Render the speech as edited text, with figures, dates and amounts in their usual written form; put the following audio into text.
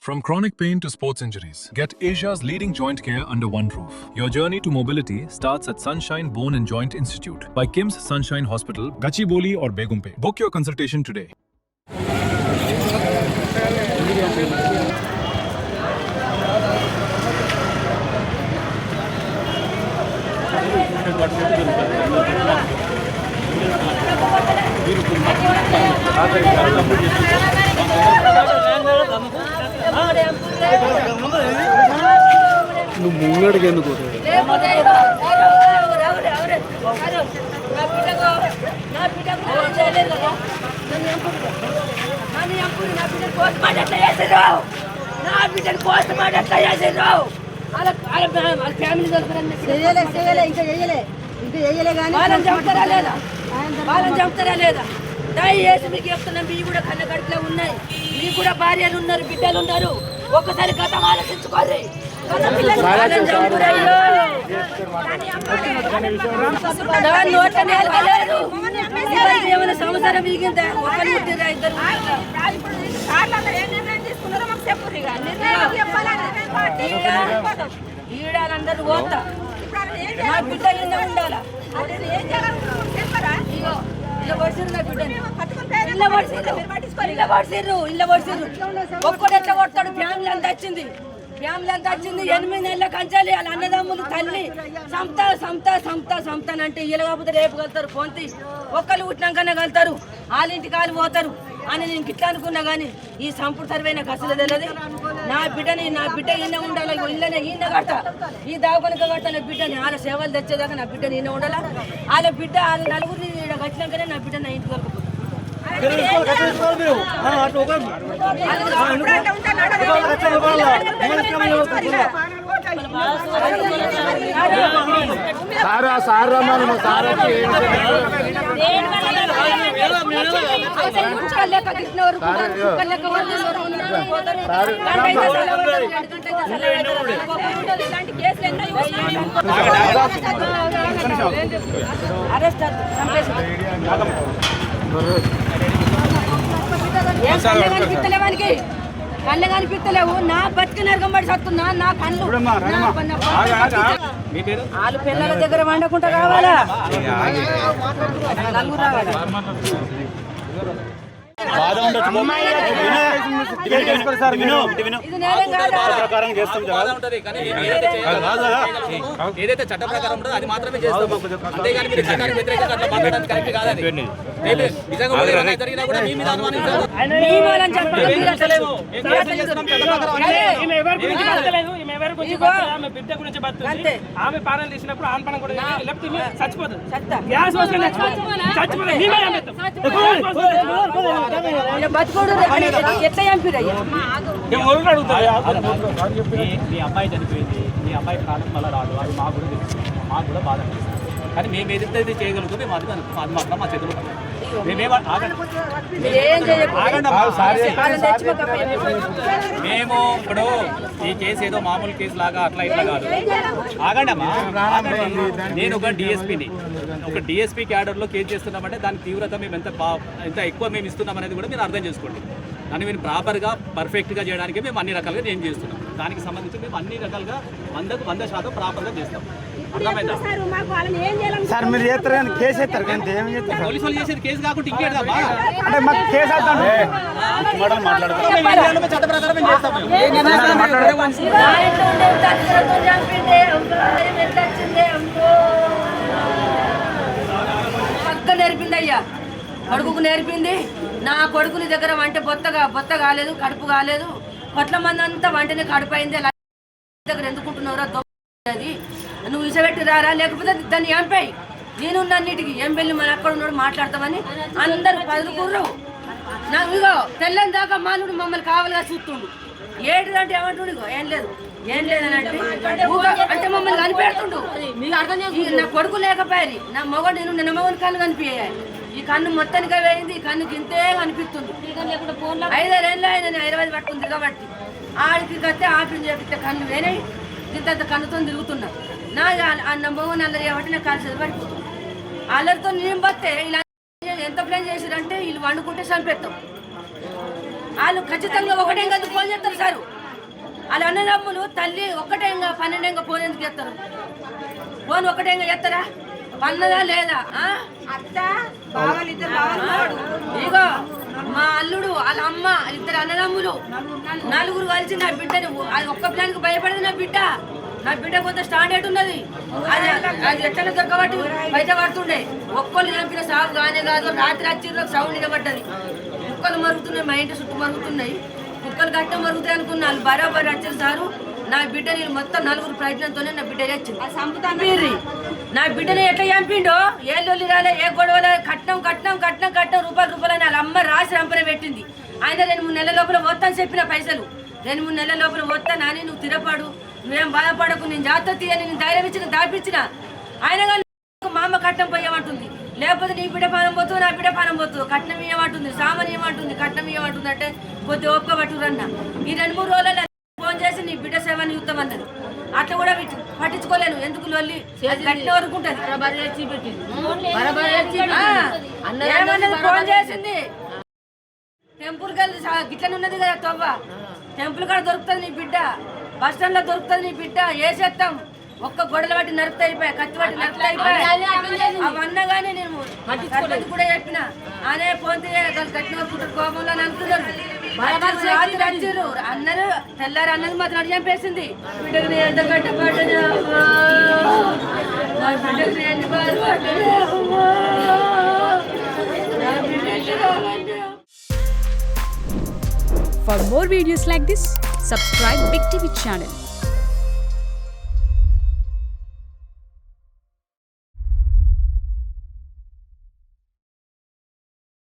From chronic pain to sports injuries, get Asia's leading joint care under one roof. Your journey to mobility starts at Sunshine Bone and Joint Institute by Kim's Sunshine Hospital, Gachibowli or Begumpe. Book your consultation today. నువ్వు ముంగడికి ఎందుకు చెప్తారా లేదా దయచేసి మీకు చెప్తున్నా మీ కూడా కన్న కడుపులో ఉన్నాయి, మీకు కూడా భార్యలు ఉన్నారు, బిడ్డలు ఉన్నారు. ఒక్కసారి గతం ఆలోచించుకోవాలి. ఏమైనా సంవత్సరం మిగిలిందా? ఒకరు పుట్టిరా ఇద్దరు ఈడాలందరూ పోతా నా బిడ్డ కింద ఉండాలా. ఒక్కడు ఎట్లా కొడతాడు? ఫ్యామిలీ అంతా వచ్చింది, 8 నెలల కంచాలి. వాళ్ళ అన్నదమ్ములు తల్లి సంతానంటే ఇలా కాకపోతే రేపు కలుతారు. పొంతి ఒక్కరు పుట్టినాకనే కలుతారు, వాళ్ళింటికి కాలు పోతారు అని నేను గిట్లా అనుకున్నా. కానీ ఈ సంపుడు సర్వే నాకు అసలు తెలియదు. నా బిడ్డ ఈయన ఉండాలి, ఇళ్ళనే ఈయన కడతా, ఈ దావకొనక కడతా నా బిడ్డని. వాళ్ళ సేవలు తెచ్చేదాకా నా బిడ్డని ఈయన ఉండాలా. వాళ్ళ నలుగురిని కట్టినాకనే నా బిడ్డ నా ఇంటికి వరకు కళ్ళు కనిపిస్తలేవు. నా బతికి నరకం పడి సత్తున్నా. నా కళ్ళు వాళ్ళు పిల్లల దగ్గర వండకుండా కావాలా, నలుగురు రావాలి. ఏదైతే చట్ట ప్రకారం ఉంటుందో అది మాత్రమే చేస్తాం. అంతేగాని మీరు చట్టానికి వ్యతిరేకంగా అట్లా మాట్లాడడానికి కరెక్ట్ కాదని. నిజంగా జరిగినా కూడా మీ మీద అనుమానించారు. బిడ్డ గురించి బతుంది. ఆమె పాలన తీసినప్పుడు ఆమె పనం కూడా చచ్చిపోతుంది. మీ అబ్బాయి చనిపోయింది, మీ అబ్బాయి ప్రాణం వల్ల రాదు, అది మాకు కూడా తెలుసు, మాకు కూడా బాధ అనిపిస్తుంది. కానీ మేము ఏదైతే చేయగలుగుతాం మేము అది మాత్రం మా చేతులు. మేము ఇప్పుడు ఈ కేసు ఏదో మామూలు కేసు లాగా అట్లా ఇట్లా కాదు. ఆగండి అమ్మా, నేను ఒక డిఎస్పీ క్యాడర్లో కేసు చేస్తున్నామంటే దాని తీవ్రత మేము ఎంత ఎక్కువ మేము ఇస్తున్నాం అనేది కూడా మీరు అర్థం చేసుకోండి. దాన్ని మేము ప్రాపర్గా పర్ఫెక్ట్గా చేయడానికి మేము అన్ని రకాలుగా నేను చేస్తున్నాం. దానికి సంబంధించి మేము అన్ని రకాలుగా 100% ప్రాపర్గా చేస్తాం. అర్థమైందా సార్? మీరు చేస్తారు కానీ కేసు ఎత్తారు కానీ ఏం చేస్తారు? పోలీసు వాళ్ళు చేసేది కేసు కాకుండా ఇంకేదమ్మా అంటే మాకు కేసు అవుతాను చట్ట ప్రకారం మేము చేస్తాం. నేర్పింది అయ్యా, కొడుకు నేర్పింది. నా కొడుకుని దగ్గర వంట బొత్త కాలేదు, కడుపు కాలేదు, కొట్ల మంది అంతా వంటనే కడుపు అయింది. దగ్గర ఎందుకుంటున్నావురా అది నువ్వు ఇసబెట్టి రారా, లేకపోతే దాన్ని ఎంపై నేను అన్నిటికీ ఎంపెళ్ళి మన అక్కడ ఉన్నాడు మాట్లాడతామని అందరు పదులుకుర్రు. నాకు ఇగో తెల్లని దాకా మానుడు మమ్మల్ని కావాలిగా చూస్తుండు. ఏంటిదంటే ఏమంటుండు, ఇగో ఏం లేదని అంటే మమ్మల్ని కనిపెడుతుండు. నా కొడుకు లేకపోయారు, నా మగ నేను నిన్న మగని కన్ను కనిపించాయి. ఈ కన్ను మొత్తానికే వేయింది, ఈ కన్నుకి ఇంతే కనిపిస్తుంది. 5 ఏళ్ళు ఆయన హైదరాబాద్ పట్టుకుంది కాబట్టి ఆడికి కత్తే ఆపరేషన్ చేపిస్తే కన్ను వేరే ఇంత కన్నుతో తిరుగుతున్నా. నా మగని అల్లరి కాబట్టి నాకు కలిసి పడిపోతుంది. అల్లరితో నేను బస్తే ఇలా ఎంత ప్లాన్ చేశారంటే వీళ్ళు వండుకుంటే చంపేస్తాం. వాళ్ళు ఖచ్చితంగా ఒకటే కదా ఫోన్ చేస్తారు సార్, వాళ్ళ అన్నదమ్ములు తల్లి ఒక్కటేంగా 12 ఫోన్ ఎందుకు చేస్తారు? ఫోన్ ఒక్కటేంగా చేస్తారా? పన్నదా లేదా? ఇగో మా అల్లుడు వాళ్ళ అమ్మ 2 అన్నదమ్ములు 4 కలిసి నా బిడ్డని అది ఒక్క ప్లాన్కి భయపడదు. నా బిడ్డ కొంత స్టాండర్డ్ ఉన్నది. అది ఎట్లా దొరకబట్టి బయట పడుతుండే. ఒక్కళ్ళు చంపిన సాగు కానే కాదు. రాత్రి వచ్చిర్రు సౌండ్ నిలబడ్డది. కుక్కలు మరుగుతున్నాయి, మా ఇంటి చుట్టూ మరుగుతున్నాయి. కుక్కలు గట్ట మరుగుతాయి అనుకున్నాను. బరాబర్ వచ్చారు సారు. నా బిడ్డ నేను మొత్తం 4 ప్రయత్నంతోనే నా బిడ్డ వచ్చింది. నా బిడ్డని ఎట్లా చంపిండో ఏ లొల్లి రాలే, ఏ గొడవలే. కట్నం రూపాయలు అని వాళ్ళ అమ్మ రాసి రంపన పెట్టింది. ఆయన 2-3 నెలల లోపల వస్తాను చెప్పిన పైసలు 2-3 నెలల లోపల వస్తా నాని, నువ్వు తిరపడు, నువ్వేం బాధపడకు, నేను జాగ్రత్త అని నేను ధైర్యం ఇచ్చిన దాపించిన. ఆయన కానీ మా అమ్మ కట్నం పోయేమంటుంది. లేకపోతే నీ బిడ్డ పానం పోతుంది, నా బిడ్డ పానం పోతుంది. కట్నం ఏమంటుంది, సామాన్ ఏమంటుంది, కట్నం ఏమంటుంది అంటే కొద్దిగా ఓపిక పట్టురన్న. ఈ 2-3 రోజులలో ఫోన్ చేసి నీ బిడ్డ సేవని చూస్తామన్నారు. అట్లా కూడా పట్టించుకోలేను. ఎందుకు లొల్లి గట్టిన వరకు ఉంటుంది. ఫోన్ చేసింది టెంపుల్ కలిసి గిట్లనే ఉన్నది కదా తవ్వ. టెంపుల్ కాడ దొరుకుతుంది నీ బిడ్డ, బస్ స్టాండ్ లో దొరుకుతుంది నీ బిడ్డ. వేసేస్తాం ఒక్క గొడవలు బట్టి నరుకుతా అయిపోయా, కత్తి బట్టి నరుకుతా అయిపోయా. అవన్నా కానీ నేను కూడా చెప్పిన అనే ఫోన్ కట్టిన వరకు కోపంలో అనుకున్నారు. రాత్రి వచ్చిర్రు అన్నారు, తెల్లారి అన్నది మాత్రం అడిగి చంపేసింది. బిడ్డకు నేను ఎంత కట్టబడ్డా, బిడ్డకు నేను బాధపడ్డా. For more videos like this, subscribe Big TV channel.